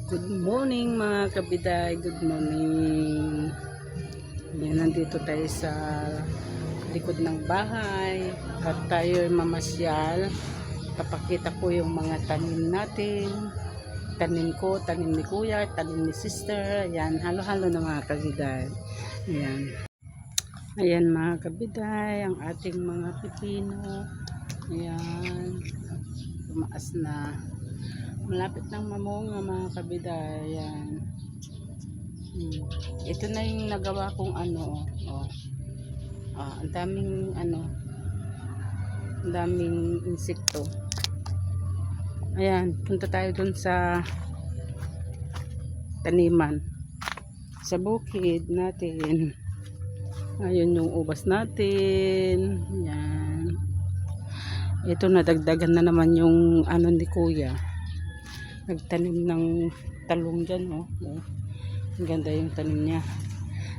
Good morning mga kabiday, good morning. Yan, nandito tayo sa likod ng bahay at tayo mamasyal. Papakita ko yung mga tanim natin. Tanim ko, tanim ni kuya, tanim ni sister. Ayan, halo-halo na mga kabiday. Ayan. Ayan mga kabiday, ang ating mga pipino. Ayan. Tumaas na. Malapit nang mamunga mga kabiday. Ayan. Ito na yung nagawa kong ano. Ang daming ano. Ang daming insekto. Ayan. Punta tayo dun sa taniman. Sa bukid natin. Ayun yung ubas natin. Ayan. Ito nadagdagan na naman yung ano ni kuya. Nagtanim ng talong dyan, oh. Ang ganda yung tanim niya.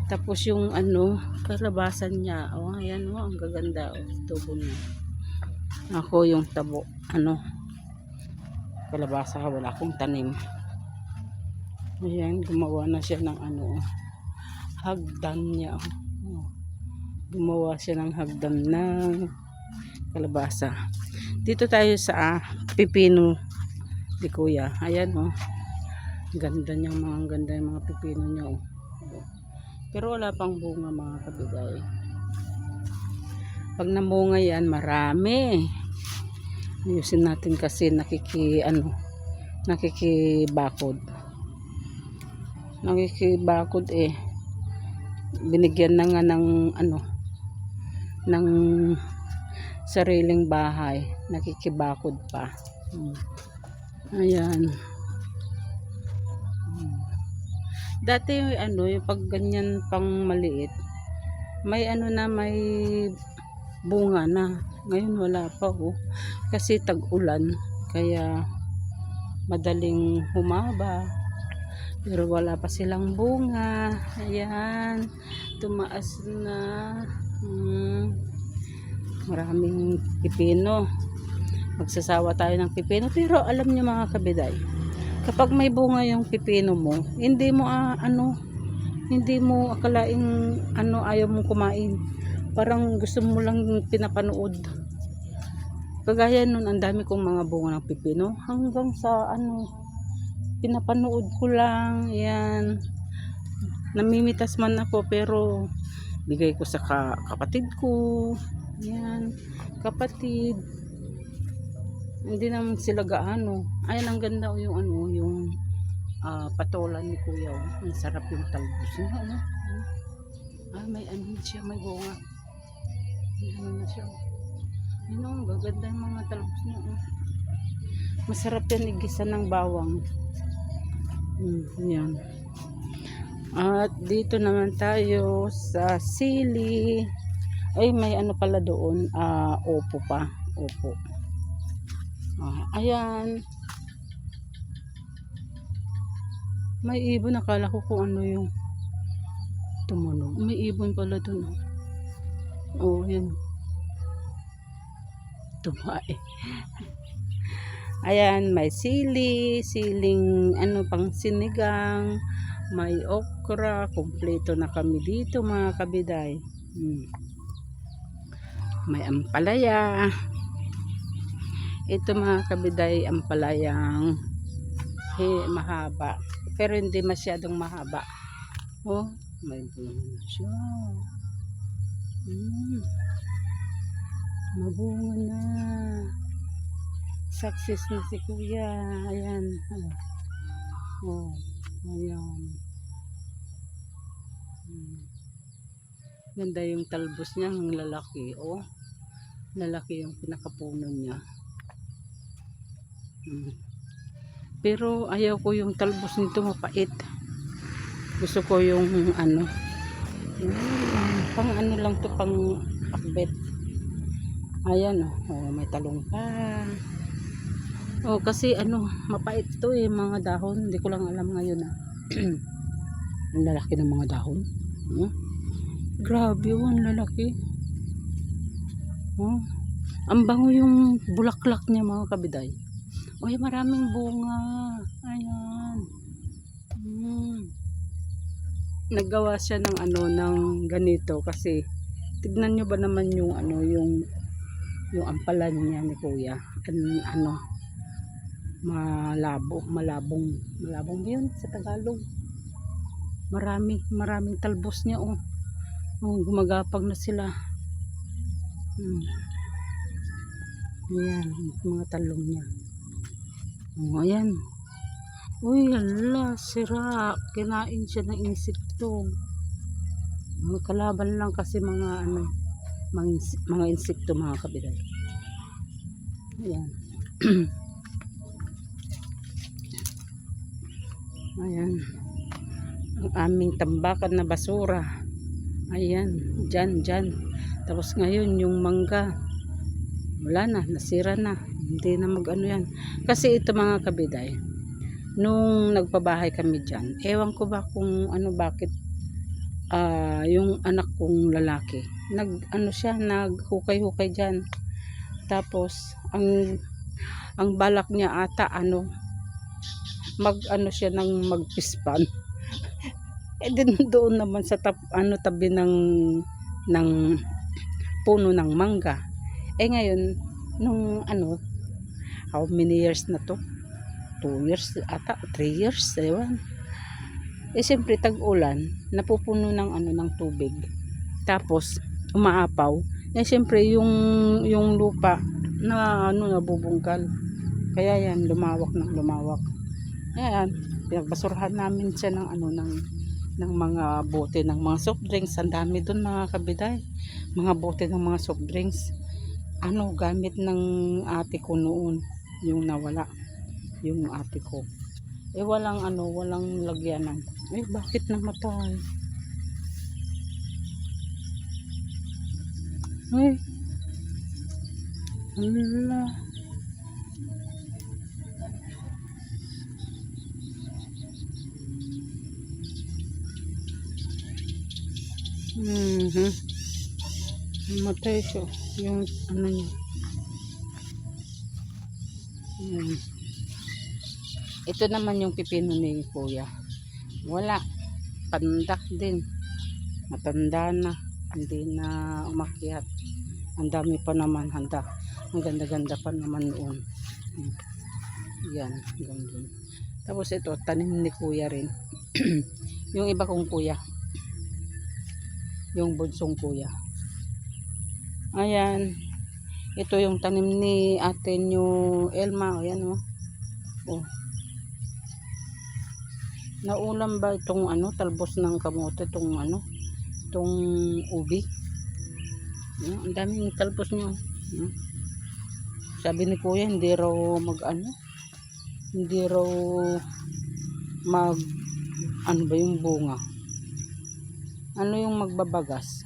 Tapos yung ano, kalabasan niya, oh, ayan, oh, ang gaganda, oh, tubo niya. Ako yung tabo, ano, kalabasa, wala akong tanim. Ayan, gumawa na siya ng ano, hagdan niya, oh. Gumawa siya ng hagdan ng kalabasa. Dito tayo sa pipino di kuya. Ayan, oh. Ganda niyang ganda yung mga pipino niya, oh. Pero wala pang bunga mga kabiday. Pag namunga yan, marami. Ayusin natin kasi nakikibakod. Nakikibakod eh. Binigyan na nga ng ano, ng sariling bahay. Nakikibakod pa. Ayan. Dati ano, yung pag ganyan pang maliit, may ano na, may bunga na. Ngayon wala pa, oh. Kasi tag-ulan, kaya madaling humaba. Pero wala pa silang bunga. Ayan. Tumaas na. Maraming pipino. Magsasawa tayo ng pipino, pero alam niyo mga kabiday, kapag may bunga yung pipino mo, hindi mo hindi mo akalaing ano, ayaw mong kumain, parang gusto mo lang pinapanood. Kagaya nun, ang dami kong mga bunga ng pipino, hanggang sa ano, pinapanood ko lang. Yan, namimitas man ako, pero bigay ko sa kapatid ko. Yan, kapatid, hindi naman sila gaano. Ayan, ang ganda, yung ano, yung patolan ni kuya, oh. Ang sarap yung talbos niya, ano? May ano siya, may bunga. May ano na siya, yun, ang gaganda yung mga talbos niya, oh. Masarap yan igisa ng bawang. Yan. At dito naman tayo sa sili. Ay, may ano pala doon, opo pa, opo. Ayan, may ibon. Nakala ko kung ano yung tumunog. May ibon pala dun, oh. Yan, tumae. Ayan, may siling ano, pang sinigang, may okra. Kompleto na kami dito mga kabiday. May ampalaya. Ito mga kabiday, ampalayang mahaba, pero hindi masyadong mahaba. Oh, may bunga siya. Mabunga na. Success na si kuya. Ayan. Oh, ayan. Ganda yung talbos niya, ang lalaki, oh. Lalaki yung pinakapuno niya. Pero ayaw ko yung talbos nito, mapait. Gusto ko yung ano, pang ano lang to, pang akbet. Ayan, oh, may talong pa. Oh, kasi ano, mapait to eh, mga dahon. Hindi ko lang alam ngayon, ang lalaki ng mga dahon. Grabe, oh, ang lalaki. Oh, ang bango yung bulaklak niya mga kabiday. Uy, maraming bunga. Ayan. naggawa siya ng ano, ng ganito kasi tignan nyo ba naman yung ano, yung ampalan niya ni kuya. Ano, malabong yun sa Tagalog. Maraming talbos niya, oh. Oh, gumagapag na sila. Ayan, mga talong niya. Oh, ayan. Uy, hala, sira. Kinain siya ng insekto. Kalaban lang kasi mga ano, mga insekto, mga kabiday. Ayan. Ayan. Ang aming tambakan na basura. Ayan, dyan. Tapos ngayon, yung mangga, wala na, nasira na. Hindi na mag-ano yan. Kasi ito mga kabiday, nung nagpabahay kami dyan, ewan ko ba kung ano, bakit yung anak kong lalaki, nag-ano siya, naghukay-hukay dyan. Tapos, ang balak niya ata, ano, mag-ano siya ng magpispan. Din doon naman sa tabi ng puno ng mangga. Ngayon nung ano, how many years na to, 2 years ata, 3 years, ewan. Siyempre tag-ulan, napupuno ng ano, ng tubig, tapos umaapaw. Siyempre yung lupa na ano, nabubungkal, kaya yan lumawak. Ayan, pinagbasurahan namin siya ng ano, ng mga bote ng mga soft drinks. Ang dami doon mga kabiday, mga bote ng mga soft drinks, ano, gamit ng ate ko noon, yung nawala yung ate ko. Walang ano, walang lagyanan. Bakit namatay? Ala. Namatay siya. Yung ano niya. Ito naman yung pipino ni kuya. Wala. Pandak din. Matanda na. Hindi na umakyat. Ang dami pa naman. Handa. Ang ganda-ganda pa naman noon. Yan. Ganun. Tapos ito, tanim ni kuya rin. Yung iba kong kuya. Yung bunsong kuya. Ayan. Ito yung tanim ni ate nyo Elma. Ayan, oh. Oh. Naulam ba itong ano, talbos ng kamote, itong ano, itong ubi. Ang daming talbos nyo. Sabi ni kuya, hindi raw ano ba yung bunga, ano yung magbabagas,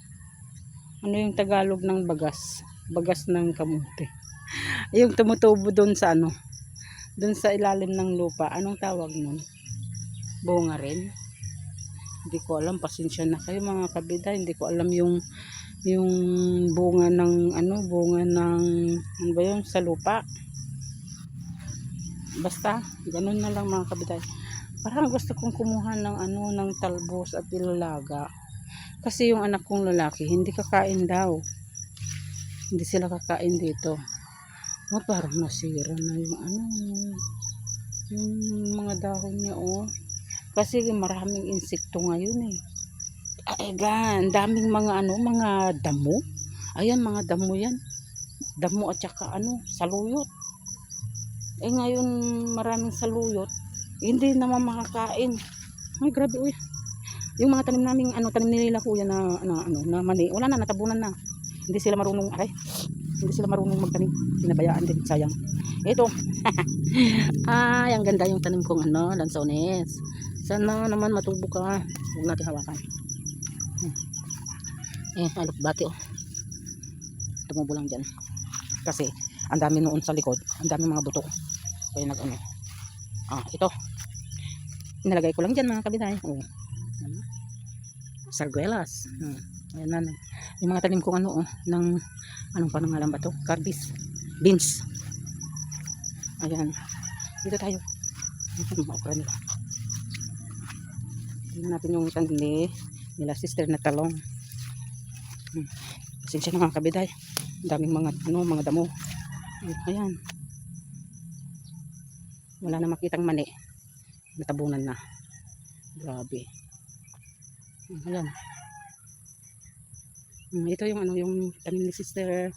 ano yung Tagalog ng bagas ng kamote. Yung tumutubo doon sa ano, doon sa ilalim ng lupa, anong tawag nun? Bunga rin, hindi ko alam. Pasensya na kayo mga kabida, hindi ko alam yung bunga ng ano, ano ba yun, sa lupa. Basta ganun na lang mga kabida. Parang gusto kong kumuha ng ano, ng talbos at ilalaga, kasi yung anak kong lalaki hindi kakain daw, hindi sila kakain dito. Parang nasira na yung ano, yung mga dahon niya, oh. Kasi maraming insekto ngayon, eh. Daming mga ano, mga damo. Ayan, mga damo yan. Damo at saka ano, saluyot. Ngayon maraming saluyot, hindi naman makakain. Ay, grabe, uy. Yung mga tanim namin, ano, tanim nila kuya na mani, wala na, natabunan na. Hindi sila marunong magtanim. Pinabayaan din, sayang. Ito. Ay, ang ganda yung tanim kong ano, lansones. Sana naman matubo ka. Huwag natin hawakan. Alokbati, oh. Tumubo lang dyan. Kasi, ang dami noon sa likod. Ang dami mga buto. Kaya nag-ano. Ito. Nilagay ko lang dyan mga kabitay. Oh. Sarguelas. Ayan na. Yung mga tanim kong ano, ng, anong panangalan ba to? Carbis. Beans. Ayan. Dito tayo. Ito yung okra nila. Tingnan natin yung tanim nila sister na talong. Pasensya na mga kabiday. Ang daming mga damo. Ayan. Wala na makitang mani. Natabunan na. Grabe. Ayan. Ito yung yung tanim ni sister.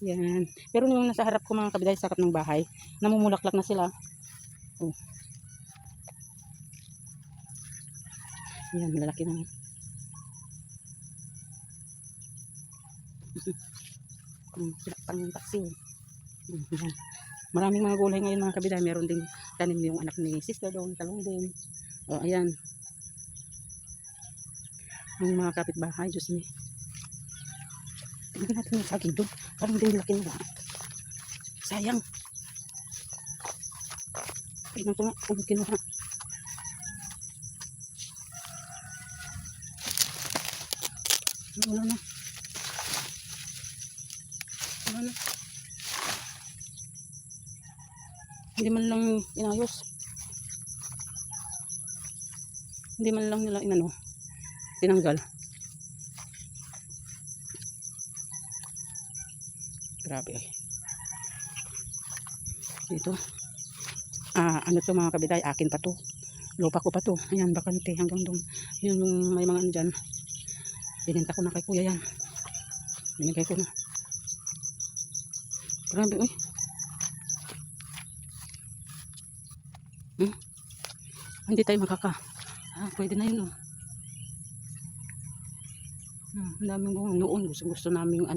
Yan. Pero yung nasa harap ko mga kabiday, sa harap ng bahay, namumulaklak na sila. Oh. Yan, malalaki na. Pang paksiw. Yan. Maraming mga gulay ngayon mga kabiday. Meron din tanim yung anak ni sister doon, talong din. Oh, ayan. Yung mga kapitbahay, Diyos ni. Tingnan natin yung saging doon. Parang din laki nila. Sayang. Tingnan ko nga kung kinuha. Wala na. Wala na. Hindi man lang inayos. Hindi man lang nila tinanggal. Grabe. Dito. Ano to mga kabiday, akin pa to. Lupa ko pa to. Ayan, bakante hanggang doon. Yun yung may mga ano dyan. Binenta ko na kay kuya yan. Binigay ko na. Grabe, uy. Hindi tayo pwede na yun, oh. Ang daming bunga. Noon, gusto naming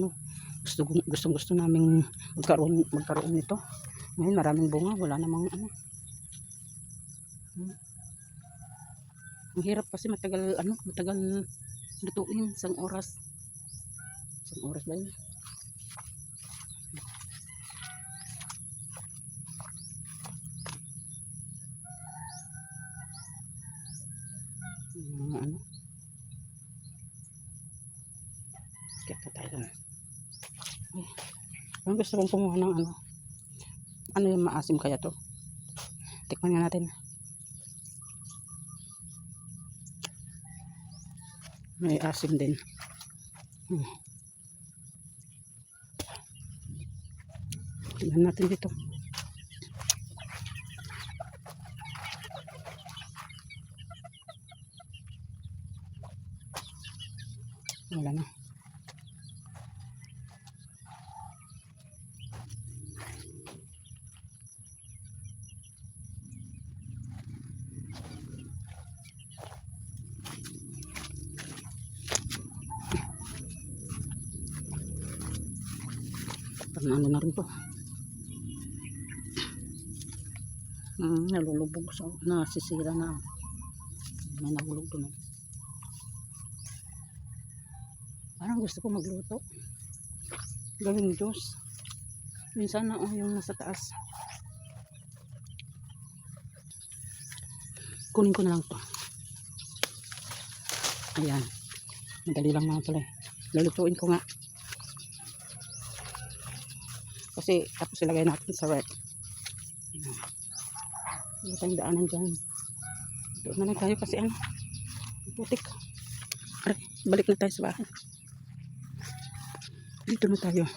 gusto naming magkaroon nito. Ngayon, maraming bunga. Wala namang Ang hirap kasi matagal lutuin. Isang oras ba yun? Mga kaya pa tayo doon. Ang gusto kong kumuha ng yung maasim kaya to. Tikman nga natin. May asim din. Tingnan natin dito. Wala na. Ano na rin to. Nalulubog nasisira na. May nahulog doon. Parang gusto ko magluto. Gawing juice. Minsan na yung nasa taas. Kunin ko na lang to. Ayan. Madali lang naman pala. Lulutuin ko nga. Kasi tapos ilagay natin sa rep. Wala tayong daanan dyan. Doon na lang tayo kasi putik. Balik na tayo sa bahay. Dito na tayo.